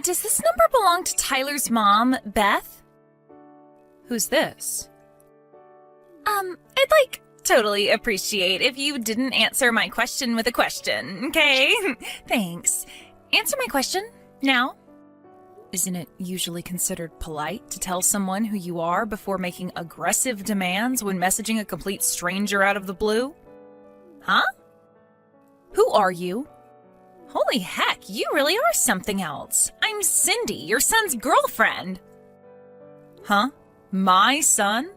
Does this number belong to Tyler's mom, Beth? Who's this? I'd totally appreciate if you didn't answer my question with a question, okay? Thanks. Answer my question, now. Isn't it usually considered polite to tell someone who you are before making aggressive demands when messaging a complete stranger out of the blue? Huh? Who are you? Holy heck, you really are something else. I'm Cindy, your son's girlfriend. Huh? My son?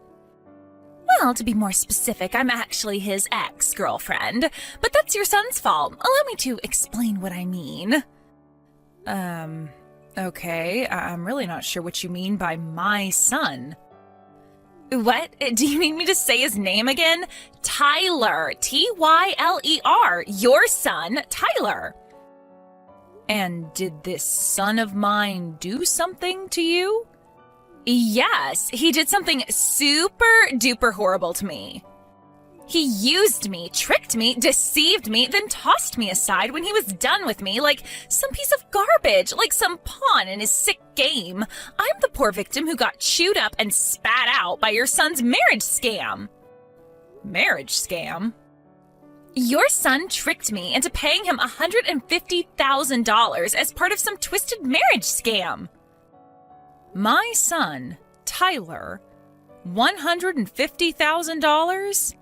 Well, to be more specific, I'm actually his ex-girlfriend, but that's your son's fault. Allow me to explain what I mean. Okay, I'm really not sure what you mean by my son. What? Do you need me to say his name again? Tyler. Tyler. Your son, Tyler. And did this son of mine do something to you? Yes, he did something super duper horrible to me. He used me, tricked me, deceived me, then tossed me aside when he was done with me like some piece of garbage, like some pawn in his sick game. I'm the poor victim who got chewed up and spat out by your son's marriage scam. Marriage scam? Your son tricked me into paying him $150,000 as part of some twisted marriage scam. My son, Tyler, $150,000?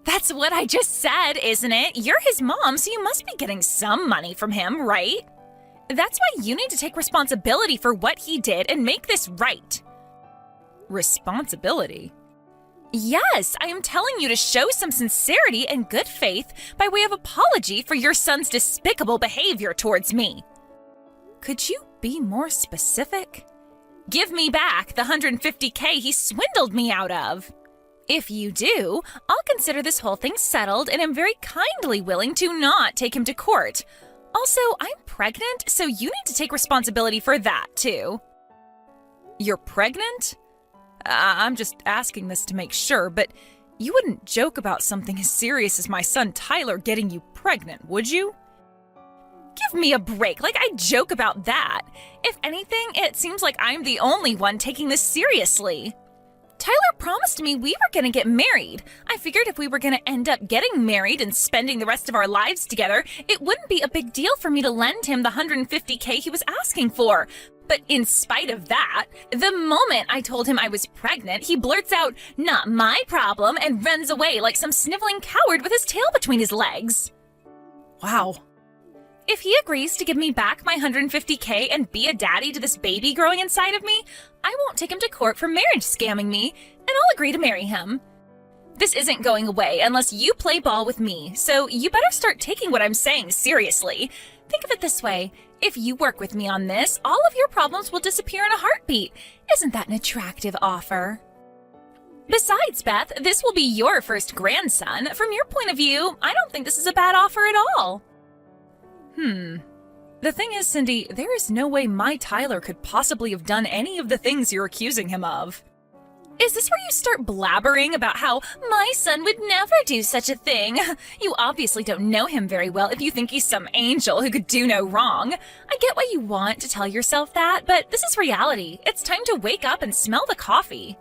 That's what I just said, isn't it? You're his mom, so you must be getting some money from him, right? That's why you need to take responsibility for what he did and make this right. Responsibility? Yes, I am telling you to show some sincerity and good faith by way of apology for your son's despicable behavior towards me. Could you be more specific? Give me back the $150K he swindled me out of. If you do, I'll consider this whole thing settled and am very kindly willing to not take him to court. Also, I'm pregnant, so you need to take responsibility for that, too. You're pregnant? I'm just asking this to make sure, but you wouldn't joke about something as serious as my son Tyler getting you pregnant, would you? Give me a break, I joke about that. If anything, it seems like I'm the only one taking this seriously. Tyler promised me we were gonna get married. I figured if we were gonna end up getting married and spending the rest of our lives together, it wouldn't be a big deal for me to lend him the $150K he was asking for. But in spite of that, the moment I told him I was pregnant, he blurts out, "Not my problem," and runs away like some sniveling coward with his tail between his legs. Wow. If he agrees to give me back my $150K and be a daddy to this baby growing inside of me, I won't take him to court for marriage scamming me, and I'll agree to marry him. This isn't going away unless you play ball with me, so you better start taking what I'm saying seriously. Think of it this way. If you work with me on this, all of your problems will disappear in a heartbeat. Isn't that an attractive offer? Besides, Beth, this will be your first grandson. From your point of view, I don't think this is a bad offer at all. The thing is, Cindy, there is no way my Tyler could possibly have done any of the things you're accusing him of. Is this where you start blabbering about how my son would never do such a thing? You obviously don't know him very well if you think he's some angel who could do no wrong. I get why you want to tell yourself that, but this is reality. It's time to wake up and smell the coffee.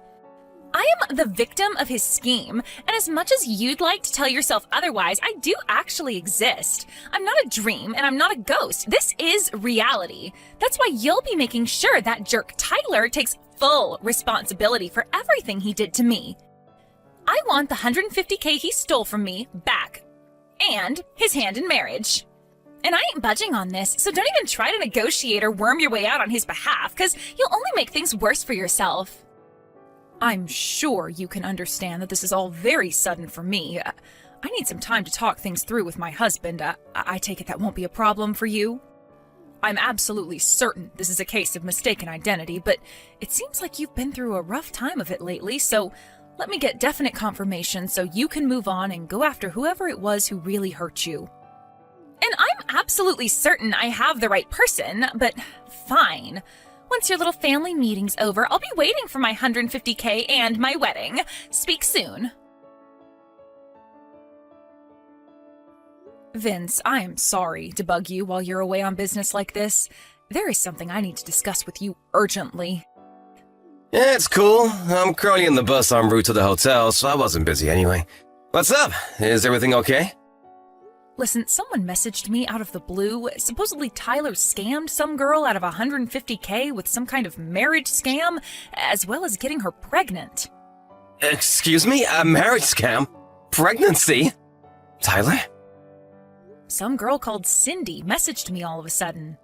I am the victim of his scheme, and as much as you'd like to tell yourself otherwise, I do actually exist. I'm not a dream, and I'm not a ghost. This is reality. That's why you'll be making sure that jerk Tyler takes full responsibility for everything he did to me. I want the $150K he stole from me back, and his hand in marriage. And I ain't budging on this, so don't even try to negotiate or worm your way out on his behalf, because you'll only make things worse for yourself. I'm sure you can understand that this is all very sudden for me. I need some time to talk things through with my husband. I take it that won't be a problem for you? I'm absolutely certain this is a case of mistaken identity, but it seems like you've been through a rough time of it lately, so let me get definite confirmation so you can move on and go after whoever it was who really hurt you. And I'm absolutely certain I have the right person, but fine. Once your little family meeting's over, I'll be waiting for my $150K and my wedding. Speak soon. Vince, I am sorry to bug you while you're away on business like this. There is something I need to discuss with you urgently. Yeah, it's cool. I'm currently in the bus en route to the hotel, so I wasn't busy anyway. What's up? Is everything okay? Listen, someone messaged me out of the blue. Supposedly Tyler scammed some girl out of $150K with some kind of marriage scam, as well as getting her pregnant. Excuse me? A marriage scam? Pregnancy? Tyler? Some girl called Cindy messaged me all of a sudden.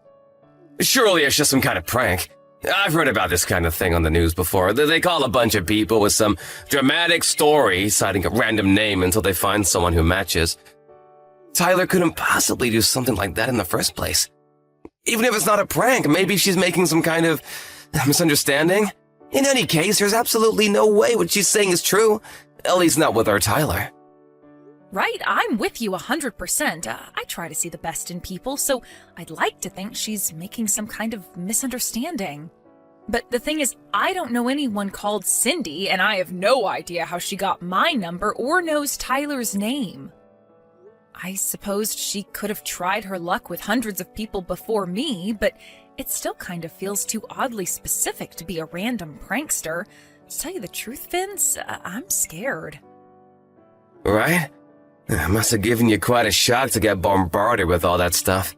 Surely it's just some kind of prank. I've heard about this kind of thing on the news before. They call a bunch of people with some dramatic story, citing a random name until they find someone who matches. Tyler couldn't possibly do something like that in the first place. Even if it's not a prank, maybe she's making some kind of misunderstanding. In any case, there's absolutely no way what she's saying is true. At least not with our Tyler. Right, I'm with you 100%. I try to see the best in people, so I'd like to think she's making some kind of misunderstanding. But the thing is, I don't know anyone called Cindy, and I have no idea how she got my number or knows Tyler's name. I suppose she could have tried her luck with hundreds of people before me, but it still kind of feels too oddly specific to be a random prankster. To tell you the truth, Vince, I'm scared. Right? It must have given you quite a shock to get bombarded with all that stuff.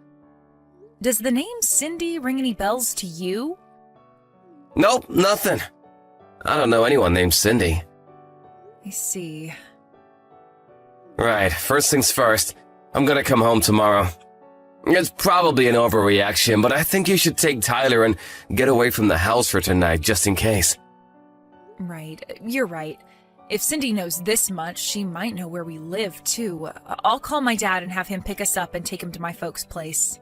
Does the name Cindy ring any bells to you? Nope, nothing. I don't know anyone named Cindy. I see. Right, first things first. I'm gonna come home tomorrow. It's probably an overreaction, but I think you should take Tyler and get away from the house for tonight, just in case. Right, you're right. If Cindy knows this much, she might know where we live, too. I'll call my dad and have him pick us up and take him to my folks' place.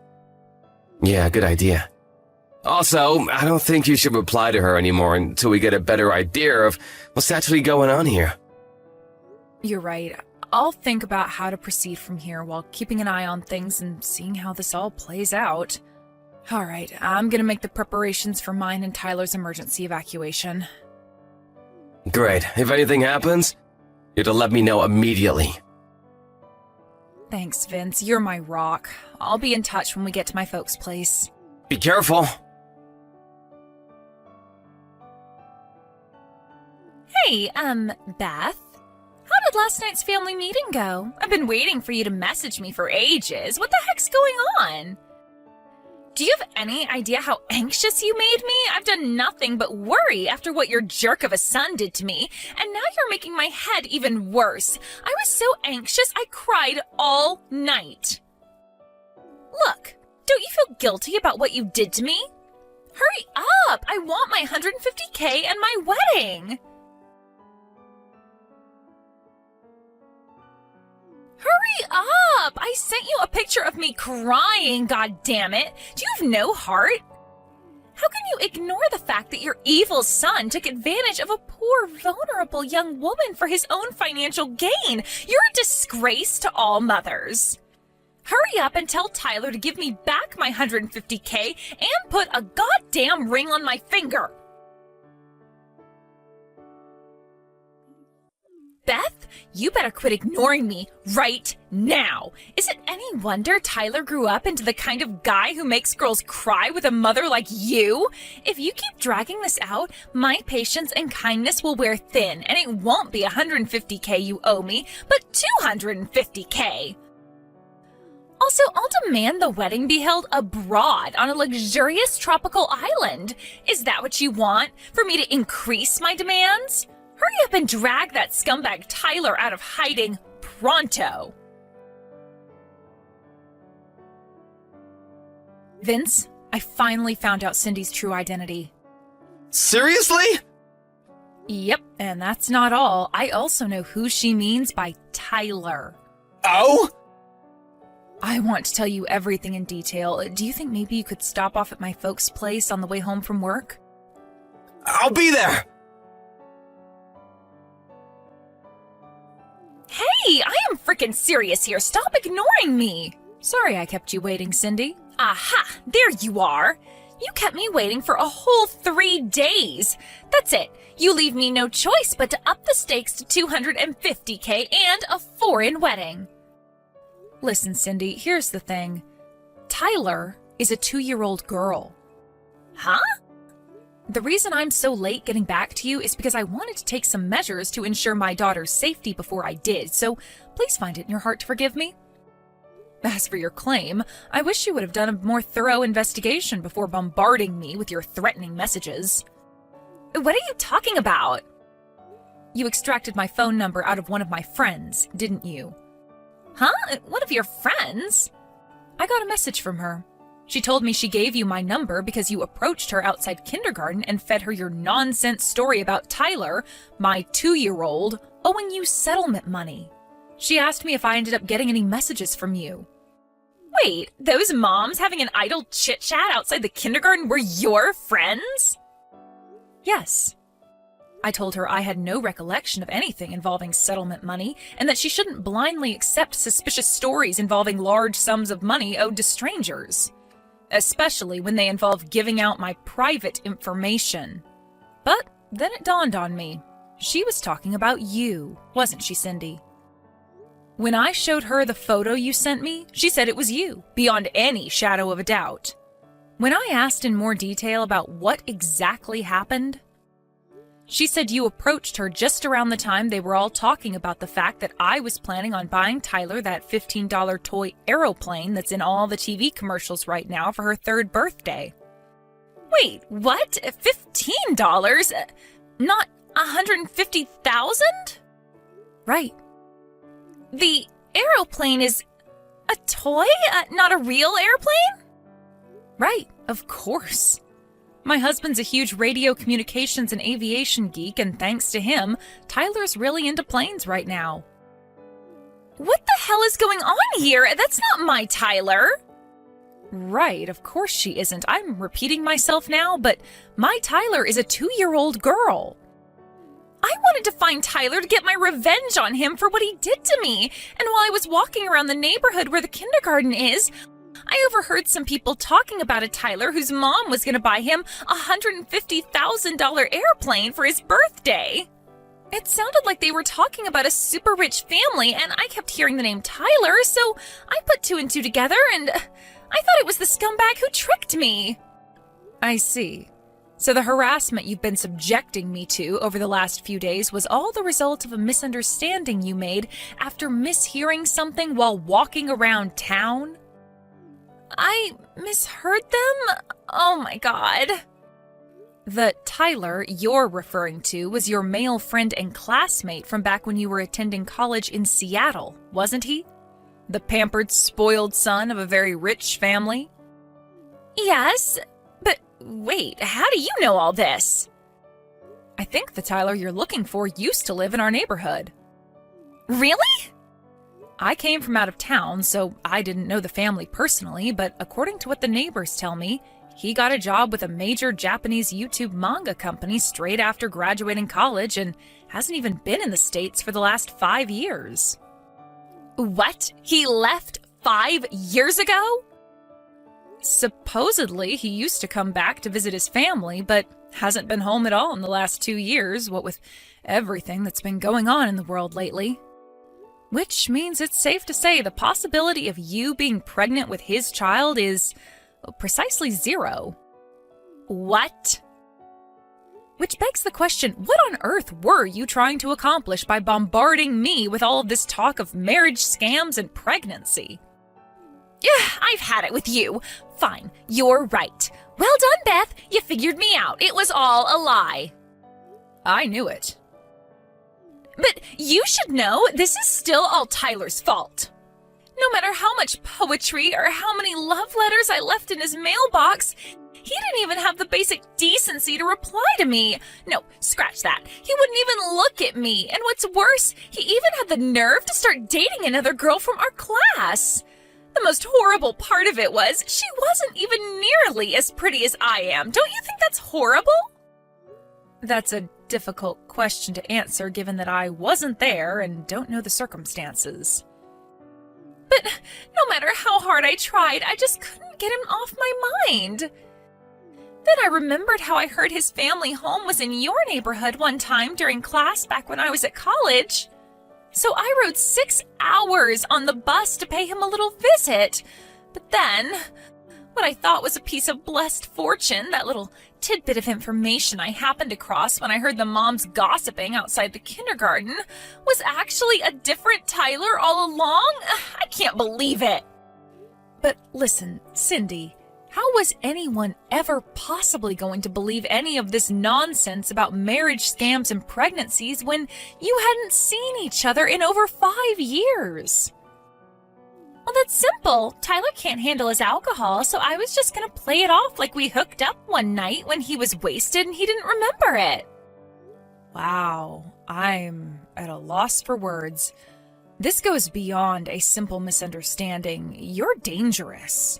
Yeah, good idea. Also, I don't think you should reply to her anymore until we get a better idea of what's actually going on here. You're right. I'll think about how to proceed from here while keeping an eye on things and seeing how this all plays out. All right, I'm gonna make the preparations for mine and Tyler's emergency evacuation. Great. If anything happens, you're to let me know immediately. Thanks, Vince. You're my rock. I'll be in touch when we get to my folks' place. Be careful. Hey, Beth? How did last night's family meeting go? I've been waiting for you to message me for ages. What the heck's going on? Do you have any idea how anxious you made me? I've done nothing but worry after what your jerk of a son did to me, and now you're making my head even worse. I was so anxious I cried all night. Look, don't you feel guilty about what you did to me? Hurry up! I want my $150K and my wedding! Hurry up! I sent you a picture of me crying, goddammit! Do you have no heart? How can you ignore the fact that your evil son took advantage of a poor, vulnerable young woman for his own financial gain? You're a disgrace to all mothers. Hurry up and tell Tyler to give me back my $150K and put a goddamn ring on my finger. Beth, you better quit ignoring me right now. Is it any wonder Tyler grew up into the kind of guy who makes girls cry with a mother like you? If you keep dragging this out, my patience and kindness will wear thin, and it won't be $150K you owe me, but $250K. Also, I'll demand the wedding be held abroad on a luxurious tropical island. Is that what you want? For me to increase my demands? Hurry up and drag that scumbag Tyler out of hiding pronto. Vince, I finally found out Cindy's true identity. Seriously? Yep, and that's not all. I also know who she means by Tyler. Oh? I want to tell you everything in detail. Do you think maybe you could stop off at my folks' place on the way home from work? I'll be there! Hey, I am freaking serious here. Stop ignoring me. Sorry I kept you waiting, Cindy. Aha, there you are. You kept me waiting for a whole 3 days. That's it. You leave me no choice but to up the stakes to $250K and a foreign wedding. Listen, Cindy, here's the thing. Tyler is a 2-year-old girl. Huh? The reason I'm so late getting back to you is because I wanted to take some measures to ensure my daughter's safety before I did, so please find it in your heart to forgive me. As for your claim, I wish you would have done a more thorough investigation before bombarding me with your threatening messages. What are you talking about? You extracted my phone number out of one of my friends, didn't you? Huh? One of your friends? I got a message from her. She told me she gave you my number because you approached her outside kindergarten and fed her your nonsense story about Tyler, my 2-year-old, owing you settlement money. She asked me if I ended up getting any messages from you. Wait, those moms having an idle chit-chat outside the kindergarten were your friends? Yes. I told her I had no recollection of anything involving settlement money and that she shouldn't blindly accept suspicious stories involving large sums of money owed to strangers, especially when they involve giving out my private information. But then it dawned on me. She was talking about you, wasn't she, Cindy? When I showed her the photo you sent me, she said it was you, beyond any shadow of a doubt. When I asked in more detail about what exactly happened, she said you approached her just around the time they were all talking about the fact that I was planning on buying Tyler that $15 toy aeroplane that's in all the TV commercials right now for her 3rd birthday. Wait, what? $15? Not $150,000? Right. The aeroplane is a toy? Not a real airplane? Right, of course. My husband's a huge radio communications and aviation geek, and thanks to him, Tyler's really into planes right now. What the hell is going on here? That's not my Tyler. Right, of course she isn't. I'm repeating myself now, but my Tyler is a 2-year-old girl. I wanted to find Tyler to get my revenge on him for what he did to me, and while I was walking around the neighborhood where the kindergarten is, I overheard some people talking about a Tyler whose mom was going to buy him a $150,000 airplane for his birthday. It sounded like they were talking about a super rich family, and I kept hearing the name Tyler, so I put 2 and 2 together, and I thought it was the scumbag who tricked me. I see. So the harassment you've been subjecting me to over the last few days was all the result of a misunderstanding you made after mishearing something while walking around town? I misheard them? Oh my god. The Tyler you're referring to was your male friend and classmate from back when you were attending college in Seattle, wasn't he? The pampered, spoiled son of a very rich family? Yes, but wait, how do you know all this? I think the Tyler you're looking for used to live in our neighborhood. Really? I came from out of town, so I didn't know the family personally, but according to what the neighbors tell me, he got a job with a major Japanese YouTube manga company straight after graduating college and hasn't even been in the States for the last 5 years. What? He left 5 years ago? Supposedly, he used to come back to visit his family, but hasn't been home at all in the last 2 years, what with everything that's been going on in the world lately. Which means it's safe to say the possibility of you being pregnant with his child is precisely 0. What? Which begs the question, what on earth were you trying to accomplish by bombarding me with all of this talk of marriage scams and pregnancy? I've had it with you. Fine, you're right. Well done, Beth. You figured me out. It was all a lie. I knew it. But you should know this is still all Tyler's fault. No matter how much poetry or how many love letters I left in his mailbox, he didn't even have the basic decency to reply to me. No, scratch that. He wouldn't even look at me. And what's worse, he even had the nerve to start dating another girl from our class. The most horrible part of it was she wasn't even nearly as pretty as I am. Don't you think that's horrible? That's a difficult question to answer given that I wasn't there and don't know the circumstances. But no matter how hard I tried, I just couldn't get him off my mind. Then I remembered how I heard his family home was in your neighborhood one time during class back when I was at college. So I rode 6 hours on the bus to pay him a little visit. But then, What I thought was a piece of blessed fortune, that little tidbit of information I happened across when I heard the moms gossiping outside the kindergarten, was actually a different Tyler all along? I can't believe it. But listen, Cindy, how was anyone ever possibly going to believe any of this nonsense about marriage scams and pregnancies when you hadn't seen each other in over 5 years? Well, that's simple. Tyler can't handle his alcohol, so I was just gonna play it off like we hooked up one night when he was wasted and he didn't remember it. Wow, I'm at a loss for words. This goes beyond a simple misunderstanding. You're dangerous.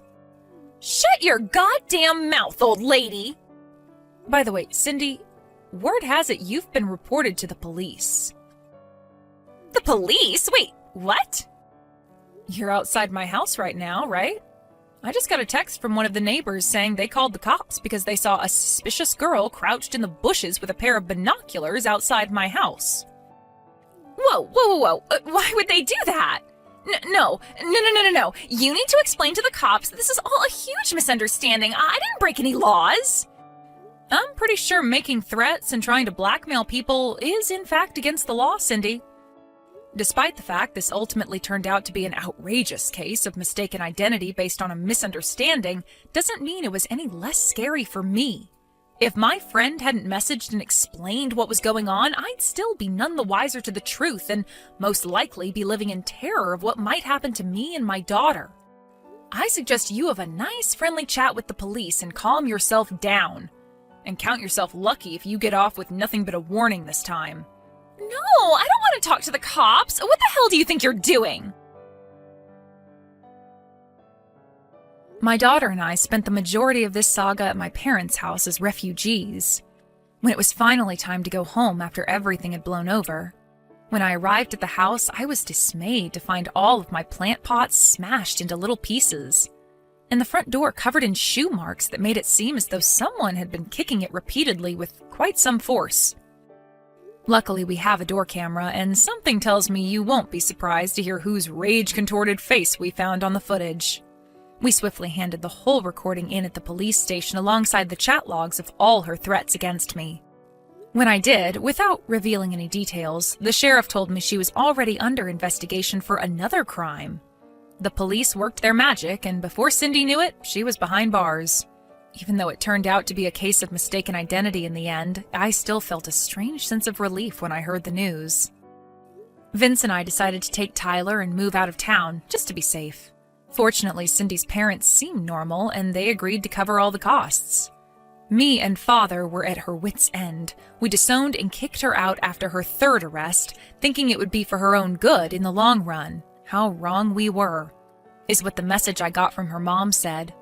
Shut your goddamn mouth, old lady! By the way, Cindy, word has it you've been reported to the police. The police? Wait, what? You're outside my house right now, right? I just got a text from one of the neighbors saying they called the cops because they saw a suspicious girl crouched in the bushes with a pair of binoculars outside my house. Whoa. Why would they do that? No. You need to explain to the cops that this is all a huge misunderstanding. I didn't break any laws. I'm pretty sure making threats and trying to blackmail people is in fact against the law, Cindy. Despite the fact this ultimately turned out to be an outrageous case of mistaken identity based on a misunderstanding, doesn't mean it was any less scary for me. If my friend hadn't messaged and explained what was going on, I'd still be none the wiser to the truth and most likely be living in terror of what might happen to me and my daughter. I suggest you have a nice friendly chat with the police and calm yourself down. And count yourself lucky if you get off with nothing but a warning this time. No, I don't want to talk to the cops. What the hell do you think you're doing? My daughter and I spent the majority of this saga at my parents' house as refugees. When it was finally time to go home after everything had blown over, when I arrived at the house, I was dismayed to find all of my plant pots smashed into little pieces, and the front door covered in shoe marks that made it seem as though someone had been kicking it repeatedly with quite some force. Luckily, we have a door camera, and something tells me you won't be surprised to hear whose rage-contorted face we found on the footage. We swiftly handed the whole recording in at the police station alongside the chat logs of all her threats against me. When I did, without revealing any details, the sheriff told me she was already under investigation for another crime. The police worked their magic, and before Cindy knew it, she was behind bars. Even though it turned out to be a case of mistaken identity in the end, I still felt a strange sense of relief when I heard the news. Vince and I decided to take Tyler and move out of town, just to be safe. Fortunately, Cindy's parents seemed normal, and they agreed to cover all the costs. Me and Father were at her wits' end. We disowned and kicked her out after her third arrest, thinking it would be for her own good in the long run. How wrong we were, is what the message I got from her mom said.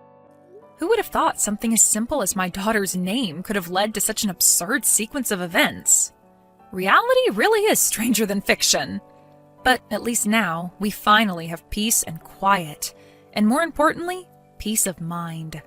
Who would have thought something as simple as my daughter's name could have led to such an absurd sequence of events? Reality really is stranger than fiction. But at least now, we finally have peace and quiet, and more importantly, peace of mind.